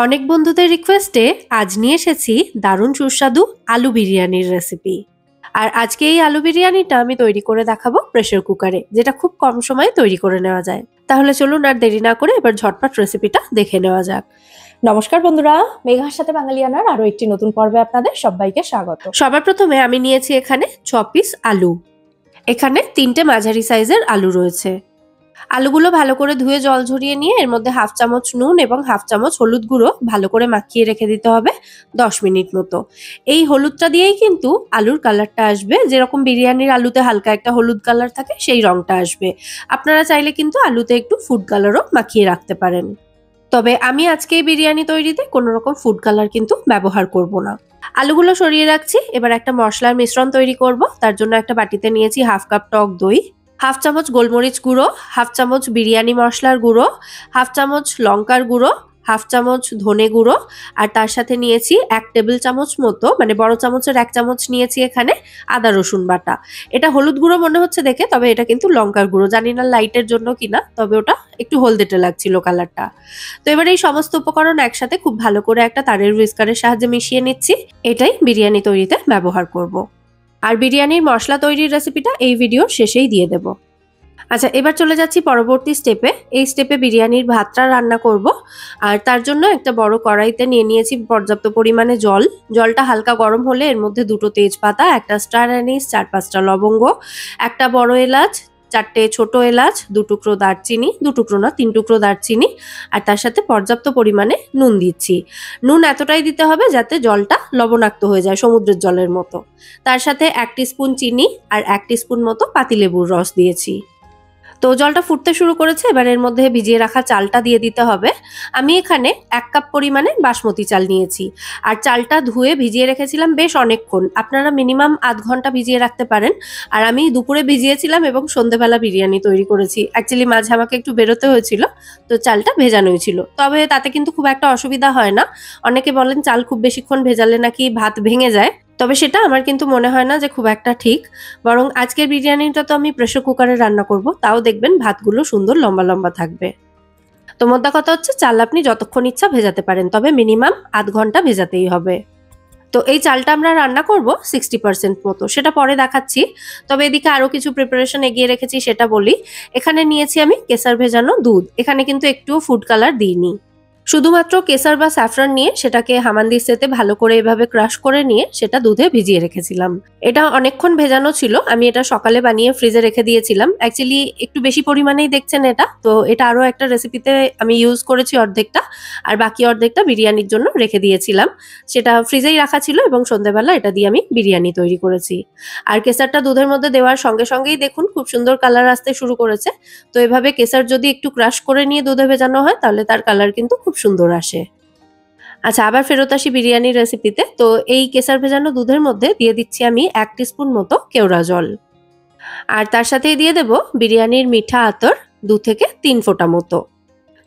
অনেক বন্ধুদের রিকোয়েস্টে আজ নিয়ে এসেছি দারুণ সুস্বাদু আলু বিরিয়ানির রেসিপি। আর আজকে এই আলু বিরিয়ানিটা আমি তৈরি করে দেখাবো প্রেসার কুকারে, যেটা খুব কম সময়ে তৈরি করে নেওয়া যায়। তাহলে চলুন আর দেরি না করে এবার ঝটপট রেসিপিটা দেখে নেওয়া যাক। নমস্কার বন্ধুরা, মেঘার সাথে বাঙালিয়ানার আরো একটি নতুন পর্বে আপনাদের সবাইকে স্বাগত। সবার প্রথমে আমি নিয়েছি এখানে 6 পিস আলু। এখানে 3টে মাঝারি সাইজের আলু রয়েছে। আলুগুলো ভালো করে ধুয়ে জল ঝরিয়ে নিয়ে এর মধ্যে হাফ চামচ নুন এবং হাফ চামচ হলুদ গুঁড়ো ভালো করে মাখিয়ে রেখে দিতে হবে 10 মিনিট মতো। এই হলুদটা দিয়েই কিন্তু আলুর কালারটা আসবে, যেরকম বিরিয়ানির আলুতে হালকা একটা হলুদ কালার থাকে সেই রংটা আসবে। আপনারা চাইলে কিন্তু আলুতে একটু ফুড কালারও মাখিয়ে রাখতে পারেন, তবে আমি আজকে এই বিরিয়ানি তৈরিতে কোনো রকম ফুড কালার কিন্তু ব্যবহার করব না। আলুগুলো সরিয়ে রাখছি। এবার একটা মশলার মিশ্রণ তৈরি করব। তার জন্য একটা বাটিতে নিয়েছি হাফ কাপ টক দই, হাফ চামচ গোলমরিচ গুঁড়ো, হাফ চামচ বিরিয়ানি মশলার গুঁড়ো, হাফ চামচ লঙ্কার গুঁড়ো, হাফ চামচ ধনে গুঁড়ো, আর তার সাথে নিয়েছি 1 টেবিল চামচ মতো, মানে বড় চামচের 1 চামচ নিয়েছি এখানে আদা রসুন বাটা। এটা হলুদ গুঁড়ো মনে হচ্ছে দেখে, তবে এটা কিন্তু লঙ্কার গুঁড়ো। জানি না লাইটের জন্য কিনা, তবে ওটা একটু হলদেটে লাগছিল কালারটা। তো এবার এই সমস্ত উপকরণ একসাথে খুব ভালো করে একটা তারের হুইস্কারের সাহায্যে মিশিয়ে নিচ্ছি। এটাই বিরিয়ানি তৈরিতে ব্যবহার করব। আর বিরিয়ানির মশলা তৈরির রেসিপিটা এই ভিডিওর শেষেই দিয়ে দেব। আচ্ছা, এবার চলে যাচ্ছি পরবর্তী স্টেপে। এই স্টেপে বিরিয়ানির ভাতটা রান্না করব। আর তার জন্য একটা বড় কড়াইতে নিয়ে নিয়েছি পর্যাপ্ত পরিমাণে জল। জলটা হালকা গরম হলে এর মধ্যে 2টো তেজপাতা, একটা স্টার অ্যানিস, 4-5টা লবঙ্গ, একটা বড় এলাচ, 4টে ছোট এলাচ, 2 টুকরো দারচিনি, 2 টুকরো না 3 টুকরো দারচিনি, আর তার সাথে পর্যাপ্ত পরিমাণে নুন দিচ্ছি। নুন এতটাই দিতে হবে যাতে জলটা লবণাক্ত হয়ে যায়, সমুদ্রের জলের মতো। তার সাথে 1 টিস্পুন চিনি আর 1 টিস্পুন মতো পাতিলেবুর রস দিয়েছি। তো জলটা ফুটতে শুরু করেছে। এবার এর মধ্যে ভিজিয়ে রাখা চালটা দিয়ে দিতে হবে। আমি এখানে 1 কাপ পরিমাণে বাসমতি চাল নিয়েছি। আর চালটা ধুয়ে ভিজিয়ে রেখেছিলাম বেশ অনেকক্ষণ। আপনারা মিনিমাম আধ ঘন্টা ভিজিয়ে রাখতে পারেন। আর আমি দুপুরে ভিজিয়েছিলাম এবং সন্ধ্যেবেলা বিরিয়ানি তৈরি করেছি। অ্যাকচুয়ালি মাঝে আমাকে একটু বেরোতে হয়েছিল, তো চালটা ভেজানোই ছিল। তবে তাতে কিন্তু খুব একটা অসুবিধা হয় না। অনেকে বলেন চাল খুব বেশিক্ষণ ভেজালে নাকি ভাত ভেঙে যায়, তবে সেটা আমার কিন্তু মনে হয় না যে খুব একটা ঠিক। বরং আজকের বিরিয়ানিটা তো আমি প্রেসার কুকারে রান্না করব, তাও দেখবেন ভাতগুলো সুন্দর লম্বা লম্বা থাকবে। তো মোদ্দা কথা হচ্ছে চাল আপনি যতক্ষণ ইচ্ছা ভেজাতে পারেন, তবে মিনিমাম আধ ঘন্টা ভেজাতেই হবে। তো এই চালটা আমরা রান্না করব 60% মতো, সেটা পরে দেখাচ্ছি। তবে এদিকে আরো কিছু প্রিপারেশন এগিয়ে রেখেছি, সেটা বলি। এখানে নিয়েছি আমি কেসার ভেজানো দুধ। এখানে কিন্তু একটুও ফুড কালার দিইনি, শুধুমাত্র কেসার বা স্যাফরন নিয়ে সেটাকে হামানদিস্তাতে ভালো করে এভাবে ক্রাশ করে নিয়ে সেটা দুধে ভিজিয়ে রেখেছিলাম। এটা অনেকক্ষণ ভেজানো ছিল। আমি এটা সকালে বানিয়ে ফ্রিজে রেখে দিয়েছিলাম। অ্যাকচুয়ালি একটু বেশি পরিমাণেই দেখছেন এটা, তো এটা আরো একটা রেসিপিতে আমি ইউজ করেছি অর্ধেকটা, আর বাকি অর্ধেকটা বিরিয়ানির জন্য রেখে দিয়েছিলাম। সেটা ফ্রিজেই রাখা ছিল এবং সন্ধ্যেবেলা এটা দিয়ে আমি বিরিয়ানি তৈরি করেছি। আর কেসারটা দুধের মধ্যে দেওয়ার সঙ্গে সঙ্গেই দেখুন খুব সুন্দর কালার আসতে শুরু করেছে। তো এভাবে কেসার যদি একটু ক্রাশ করে নিয়ে দুধে ভেজানো হয় তাহলে তার কালার কিন্তু খুব সুন্দর আসে। আচ্ছা, আবার ফেরত আসি বিরিয়ানির রেসিপিতে। তো এই কেসার ভেজানো দুধের মধ্যে দিয়ে দিচ্ছি আমি 1 টিস্পুন মতো কেওড়া জল, আর তার সাথেই দিয়ে দেব বিরিয়ানির মিঠা আতর 2 থেকে 3 ফোঁটা মতো।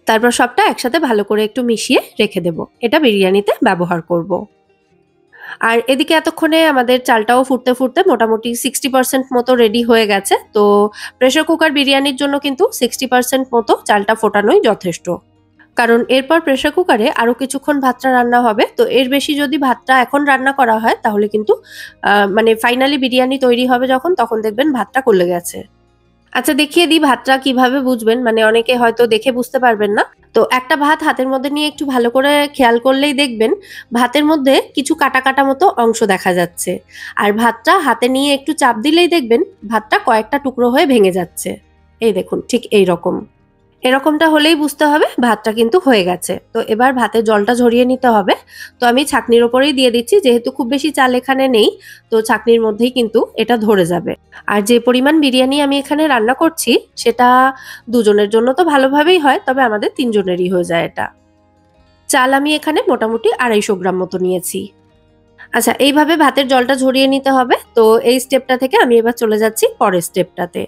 তারপর সবটা একসাথে ভালো করে একটু মিশিয়ে রেখে দেব। এটা বিরিয়ানিতে ব্যবহার করব। আর এদিকে এতক্ষণে আমাদের চালটাও ফুটতে ফুটতে মোটামুটি 60% মতো রেডি হয়ে গেছে। তো প্রেসার কুকার বিরিয়ানির জন্য কিন্তু 60% মতো চালটা ফোটানোই যথেষ্ট, কারণ এরপর প্রেসার কুকারে আরো কিছুক্ষণ ভাতটা রান্না হবে। তো এর বেশি যদি ভাতটা এখন রান্না করা হয় তাহলে কিন্তু মানে ফাইনালি বিরিয়ানি তৈরি হবে যখন, তখন দেখবেন ভাতটা গলে গেছে। আচ্ছা, দেখিয়ে দিই ভাতটা কিভাবে বুঝবেন, মানে অনেকে হয়তো দেখে বুঝতে পারবেন না। তো একটা ভাত হাতের মধ্যে নিয়ে একটু ভালো করে খেয়াল করলেই দেখবেন ভাতের মধ্যে কিছু কাটা কাটা মতো অংশ দেখা যাচ্ছে। আর ভাতটা হাতে নিয়ে একটু চাপ দিলেই দেখবেন ভাতটা কয়েকটা টুকরো হয়ে ভেঙে যাচ্ছে। এই দেখুন, ঠিক এইরকম। এরকমটা হলেই বুঝতে হবে ভাতটা কিন্তু হয়ে গেছে। তো এবার ভাতের জলটা ঝরিয়ে নিতে হবে। তো আমি ছাঁকনির ওপরেই দিয়ে দিচ্ছি, যেহেতু খুব বেশি চাল এখানে নেই, তো ছাঁকনির মধ্যেই কিন্তু এটা ধরে যাবে। আর যে পরিমাণ বিরিয়ানি আমি এখানে রান্না করছি সেটা দুজনের জন্য তো ভালোভাবেই হয়, তবে আমাদের 3 জনেরই হয়ে যায় এটা। চাল আমি এখানে মোটামুটি 250 গ্রাম মতো নিয়েছি। আচ্ছা, এইভাবে ভাতের জলটা ঝরিয়ে নিতে হবে। তো এই স্টেপটা থেকে আমি এবার চলে যাচ্ছি পরের স্টেপটাতে।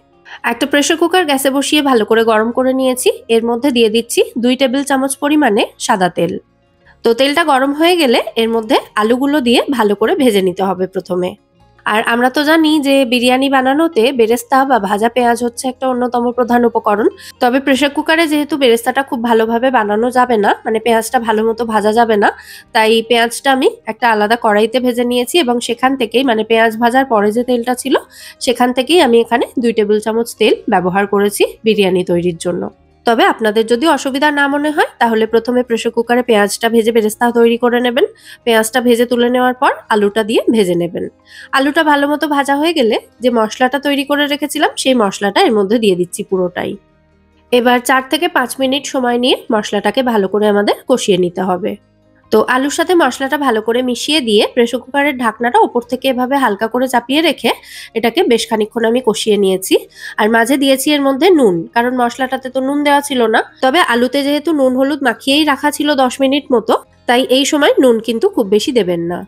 একটা প্রেসার কুকার গ্যাসে বসিয়ে ভালো করে গরম করে নিয়েছি। এর মধ্যে দিয়ে দিচ্ছি 2 টেবিল চামচ পরিমাণে সাদা তেল। তো তেলটা গরম হয়ে গেলে এর মধ্যে আলুগুলো দিয়ে ভালো করে ভেজে নিতে হবে প্রথমে। আর আমরা তো জানি যে বিরিয়ানি বানানোতে বেরেস্তা বা ভাজা পেঁয়াজ হচ্ছে একটা অন্যতম প্রধান উপকরণ। তবে প্রেসার কুকারে যেহেতু বেরেস্তাটা খুব ভালোভাবে বানানো যাবে না, মানে পেঁয়াজটা ভালো মতো ভাজা যাবে না, তাই পেঁয়াজটা আমি একটা আলাদা কড়াইতে ভেজে নিয়েছি এবং সেখান থেকেই, মানে পেঁয়াজ ভাজার পরে যে তেলটা ছিল সেখান থেকেই আমি এখানে 2 টেবিল চামচ তেল ব্যবহার করেছি বিরিয়ানি তৈরির জন্য। তবে আপনাদের যদি অসুবিধা না মনে হয় তাহলে প্রথমে প্রেসার কুকারে পেঁয়াজটা ভেজে বেরেস্তা তৈরি করে নেবেন। পেঁয়াজটা ভেজে তুলে নেওয়ার পর আলুটা দিয়ে ভেজে নেবেন। আলুটা ভালো মতো ভাজা হয়ে গেলে যে মশলাটা তৈরি করে রেখেছিলাম সেই মশলাটা এর মধ্যে দিয়ে দিচ্ছি পুরোটাই। এবার 4 থেকে 5 মিনিট সময় নিয়ে মশলাটাকে ভালো করে আমাদের কষিয়ে নিতে হবে। তো আলুর সাথে মশলাটা ভালো করে মিশিয়ে দিয়ে প্রেসার কুকারের ঢাকনাটা ওপর থেকে এভাবে হালকা করে চাপিয়ে রেখে এটাকে বেশ খানিকক্ষণ আমি কষিয়ে নিয়েছি। আর মাঝে দিয়েছি এর মধ্যে নুন, কারণ মশলাটাতে তো নুন দেওয়া ছিল না, তবে আলুতে যেহেতু নুন হলুদ মাখিয়েই রাখা ছিল 10 মিনিট মতো, তাই এই সময় নুন কিন্তু খুব বেশি দেবেন না।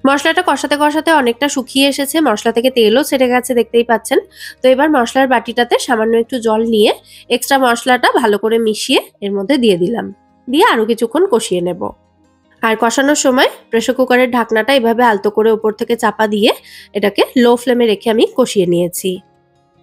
মশলাটা কষাতে কষাতে অনেকটা শুকিয়ে এসেছে, মশলা থেকে তেলও ছেড়ে গেছে, দেখতেই পাচ্ছেন। তো এবার মশলার বাটিটাতে সামান্য একটু জল নিয়ে এক্সট্রা মশলাটা ভালো করে মিশিয়ে এর মধ্যে দিয়ে দিলাম, দিয়ে আরো কিছুক্ষণ কষিয়ে নেব। আর কষানোর সময় প্রেসার কুকারের ঢাকনাটা এভাবে আলতো করে উপর থেকে চাপা দিয়ে এটাকে লো ফ্লেমে রেখে আমি কষিয়ে নিয়েছি।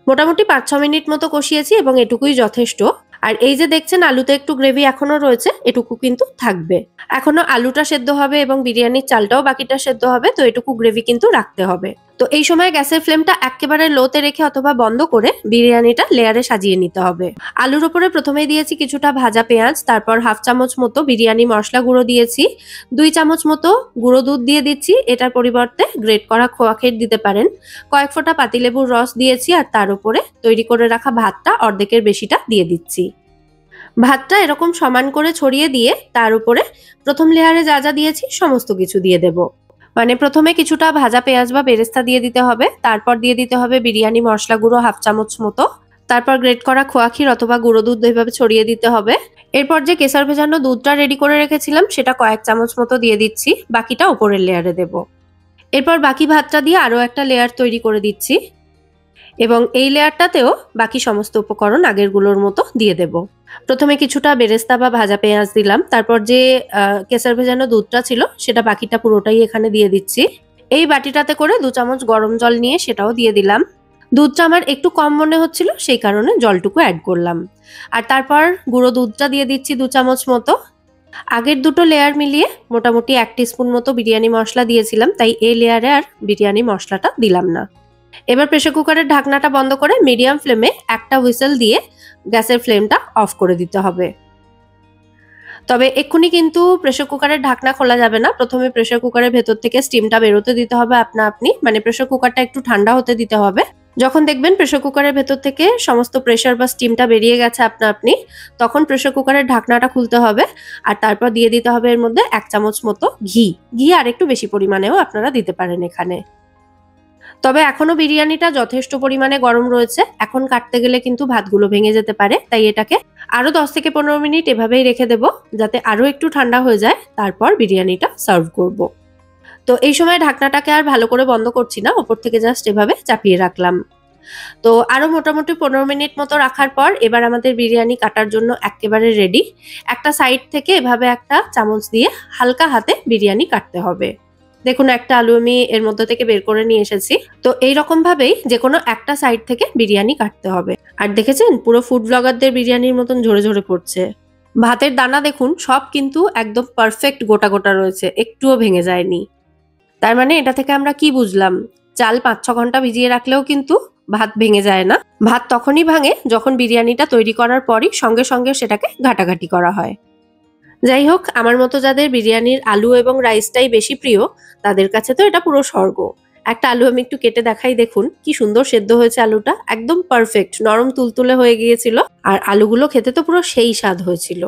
মোটামুটি 5-6 মিনিট মতো কষিয়েছি এবং এটুকুই যথেষ্ট। আর এই যে দেখছেন আলুতে একটু গ্রেভি এখনো রয়েছে, এটুকু কিন্তু থাকবে। এখনো আলুটা সেদ্ধ হবে এবং বিরিয়ানির চালটাও বাকিটা সেদ্ধ হবে, তো এটুকু গ্রেভি কিন্তু রাখতে হবে। তো এই সময় গ্যাসের ফ্লেমটা একেবারে লোতে রেখে অথবা বন্ধ করে বিরিয়ানিটা লেয়ারে সাজিয়ে নিতে হবে। আলুর উপরে প্রথমেই দিয়েছি কিছুটা ভাজা পেঁয়াজ, তারপর 1/2 চামচ মতো বিরিয়ানি মশলা গুঁড়ো দিয়েছি, 2 চামচ মতো গুঁড়ো দুধ দিয়ে দিচ্ছি, এটার পরিবর্তে গ্রেট করা খোয়া ক্ষীর দিতে পারেন, কয়েক ফোঁটা পাতিলেবুর রস দিয়েছি, আর তার উপরে তৈরি করে রাখা ভাতটা অর্ধেকের বেশিটা দিয়ে দিচ্ছি। ভাতটা এরকম সমান করে ছড়িয়ে দিয়ে তার উপরে প্রথম লেয়ারে যা যা দিয়েছি সমস্ত কিছু দিয়ে দেব। মানে প্রথমে কিছুটা ভাজা পেঁয়াজ বা বেরেস্তা দিয়ে দিতে হবে, তারপর দিয়ে দিতে হবে বিরিয়ানি মশলা গুঁড়ো 1/2 চামচ মতো, তারপর গ্রেট করা খোয়া ক্ষীর অথবা গুঁড়ো দুধ এইভাবে ছড়িয়ে দিতে হবে। এরপর যে কেশর ভেজানো দুধটা রেডি করে রেখেছিলাম সেটা কয়েক চামচ মতো দিয়ে দিচ্ছি, বাকিটা উপরের লেয়ারে দেব। এরপর বাকি ভাতটা দিয়ে আরো একটা লেয়ার তৈরি করে দিচ্ছি এবং এই লেয়ারটাতেও বাকি সমস্ত উপকরণ আগেরগুলোর মতো দিয়ে দেব। প্রথমে কিছুটা বেরেস্তা বা ভাজা পেঁয়াজ দিলাম, তারপর যে কেশর ভেজানো দুধটা ছিল সেটা বাকিটা পুরোটাই এখানে দিয়ে দিচ্ছি। এই বাটিটাতে করে 2 চামচ গরম জল নিয়ে সেটাও দিয়ে দিলাম। দুধটা আমার একটু কম মনে হচ্ছিল, সেই কারণে জলটুকু অ্যাড করলাম। আর তারপর গুঁড়ো দুধটা দিয়ে দিচ্ছি 2 চামচ মতো। আগের দুটো লেয়ার মিলিয়ে মোটামুটি 1 টিস্পুন মতো বিরিয়ানি মশলা দিয়েছিলাম, তাই এই লেয়ারে আর বিরিয়ানি মশলাটা দিলাম না। এবার প্রেসার কুকারের ঢাকনাটা বন্ধ করে মিডিয়াম ফ্লেমে একটা হুইসেল দিয়ে গ্যাসের ফ্লেমটা অফ করে দিতে হবে। তবে এক্ষুনি কিন্তু প্রেসার কুকারের ঢাকনা খোলা যাবে না, প্রথমে প্রেসার কুকারের ভেতর থেকে স্টিমটা বেরোতে দিতে হবে আপনা আপনি, মানে প্রেসার কুকারটা একটু ঠান্ডা হতে দিতে হবে। যখন দেখবেন প্রেসার কুকারের ভেতর থেকে সমস্ত প্রেসার বা স্টিমটা বেরিয়ে গেছে আপনা আপনি, তখন প্রেসার কুকারের ঢাকনাটা খুলতে হবে। আর তারপর দিয়ে দিতে হবে এর মধ্যে 1 চামচ মতো ঘি আর একটু বেশি পরিমাণেও আপনারা দিতে পারেন এখানে। তবে এখনো বিরিয়ানিটা যথেষ্ট পরিমাণে গরম রয়েছে, এখন কাটতে গেলে কিন্তু ভাতগুলো ভেঙে যেতে পারে, তাই এটাকে আরো 10 থেকে 15 মিনিট এভাবেই রেখে দেব যাতে আরো একটু ঠান্ডা হয়ে যায়, তারপর বিরিয়ানিটা সার্ভ করব। তো এই সময় ঢাকনাটাকে আর ভালো করে বন্ধ করছি না, ওপর থেকে জাস্ট এভাবে চাপিয়ে রাখলাম। তো আরো মোটামুটি 15 মিনিট মতো রাখার পর এবার আমাদের বিরিয়ানি কাটার জন্য একেবারে রেডি। একটা সাইড থেকে এভাবে একটা চামচ দিয়ে হালকা হাতে বিরিয়ানি কাটতে হবে। দেখুন একটা আলু আমি এর মধ্যে থেকে বের করে নিয়ে এসেছি। তো এইরকম ভাবেই যে কোনো একটা সাইড থেকে বিরিয়ানি কাটতে হবে। আর দেখেছেন পুরো ফুড ব্লগারদের বিরিয়ানির মতন ঝরে ঝরে পড়ছে। ভাতের দানা দেখুন সব কিন্তু একদম পারফেক্ট গোটা গোটা রয়েছে, একটুও ভেঙে যায়নি। তার মানে এটা থেকে আমরা কি বুঝলাম, চাল 5-6 ঘন্টা ভিজিয়ে রাখলেও কিন্তু ভাত ভেঙে যায় না। ভাত তখনই ভাঙে যখন বিরিয়ানিটা তৈরি করার পরই সঙ্গে সঙ্গে সেটাকে ঘাটাঘাটি করা হয়। যাই হোক, আমার মতো যাদের বিরিয়ানির আলু এবং রাইসটাই বেশি প্রিয় তাদের কাছে তো এটা পুরো স্বর্গ। একটা আলু আমি একটু কেটে দেখাই, দেখুন কি সুন্দর সেদ্ধ হয়েছে আলুটা, একদম পারফেক্ট নরম তুলতুলে হয়ে গিয়েছিল। আর আলুগুলো খেতে তো পুরো সেই স্বাদ হয়েছিল।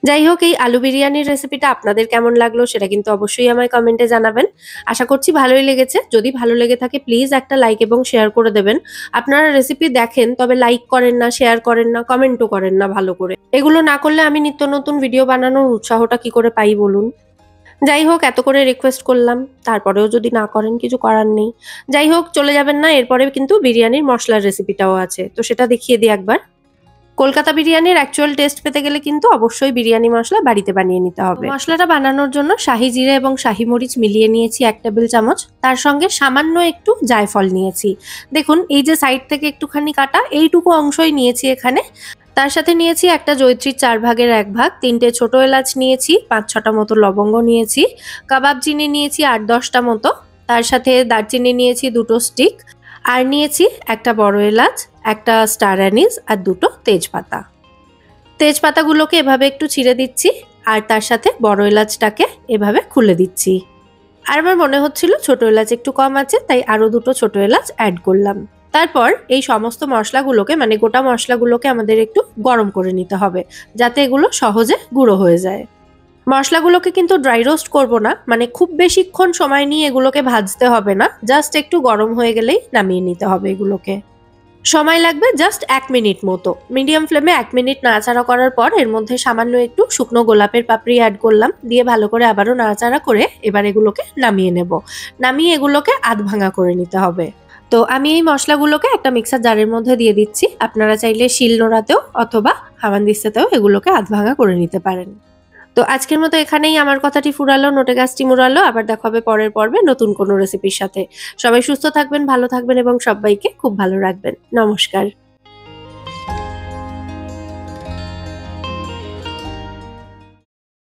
যাই হোক, এই আলু বিরিয়ানির রেসিপিটা আপনাদের কেমন লাগলো সেটা কিন্তু অবশ্যই আমায় কমেন্টে জানাবেন। আশা করছি ভালোই লেগেছে। যদি ভালো লেগে থাকে প্লিজ একটা লাইক এবং শেয়ার করে দেবেন। আপনারা রেসিপি দেখেন তবে লাইক করেন না, শেয়ার করেন না, কমেন্টও করেন না ভালো করে। এগুলো না করলে আমি নিত্য নতুন ভিডিও বানানোর উৎসাহটা কি করে পাই বলুন। যাই হোক, এত করে রিকোয়েস্ট করলাম, তারপরেও যদি না করেন কিছু করার নেই। যাই হোক, চলে যাবেন না, এরপরে কিন্তু বিরিয়ানির মশলার রেসিপিটাও আছে, তো সেটা দেখিয়ে দিই একবার। কলকাতা বিরিয়ানির অ্যাকচুয়াল টেস্ট পেতে গেলে কিন্তু অবশ্যই বিরিয়ানি মশলা বাড়িতে বানিয়ে নিতে হবে। মশলাটা বানানোর জন্য শাহি জিরে এবং শাহি মরিচ মিলিয়ে নিয়েছি 1 টেবিল চামচ, তার সঙ্গে সামান্য একটু জায়ফল নিয়েছি। দেখুন এই যে সাইড থেকে একটুখানি কাটা এইটুকু অংশই নিয়েছি এখানে। তার সাথে নিয়েছি একটা জয়িত্রীর 4 ভাগের 1 ভাগ, 3টে ছোট এলাচ নিয়েছি, 5-6টা মতো লবঙ্গ নিয়েছি, কাবাব চিনি নিয়েছি 8-10টা মতো, তার সাথে দারচিনি নিয়েছি 2টো স্টিক, আর নিয়েছি একটা বড় এলাচ, একটা স্টার অ্যানিস আর 2টো তেজপাতা। তেজপাতাগুলোকে এভাবে একটু ছিঁড়ে দিচ্ছি আর তার সাথে বড় এলাচটাকে এভাবে খুলে দিচ্ছি। আর আমার মনে হচ্ছিল ছোট এলাচ একটু কম আছে, তাই আরো 2টো ছোট এলাচ অ্যাড করলাম। তারপর এই সমস্ত মশলাগুলোকে মানে গোটা মশলাগুলোকে আমাদের একটু গরম করে নিতে হবে, যাতে এগুলো সহজে গুঁড়ো হয়ে যায়। মশলাগুলোকে কিন্তু ড্রাই রোস্ট করব না, মানে খুব বেশিক্ষণ সময় নিয়ে এগুলোকে ভাজতে হবে না, জাস্ট একটু গরম হয়ে গেলেই নামিয়ে নিতে হবে এগুলোকে। সময় লাগবে জাস্ট 1 মিনিট মতো। মিডিয়াম ফ্লেমে 1 মিনিট নাড়াচাড়া করার পর এর মধ্যে সামান্য একটু শুকনো গোলাপের পাপড়ি অ্যাড করলাম, দিয়ে ভালো করে আবারও নাড়াচাড়া করে এবার এগুলোকে নামিয়ে নেব। নামিয়ে এগুলোকে আধ ভাঙা করে নিতে হবে। তো আমি এই মশলাগুলোকে একটা মিক্সার জারের মধ্যে দিয়ে দিচ্ছি। আপনারা চাইলে শিল নোড়াতেও অথবা হামানদিস্তাতেও এগুলোকে আধ ভাঙা করে নিতে পারেন। তো আজকের মতো এখানেই আমার কথাটি ফুরালো, নোটে গাছটি মুড়ালো। আবার দেখা হবে পরের পর্বে নতুন কোনো রেসিপির সাথে। সবাই সুস্থ থাকবেন, ভালো থাকবেন এবং সবাইকে খুব ভালো রাখবেন। নমস্কার।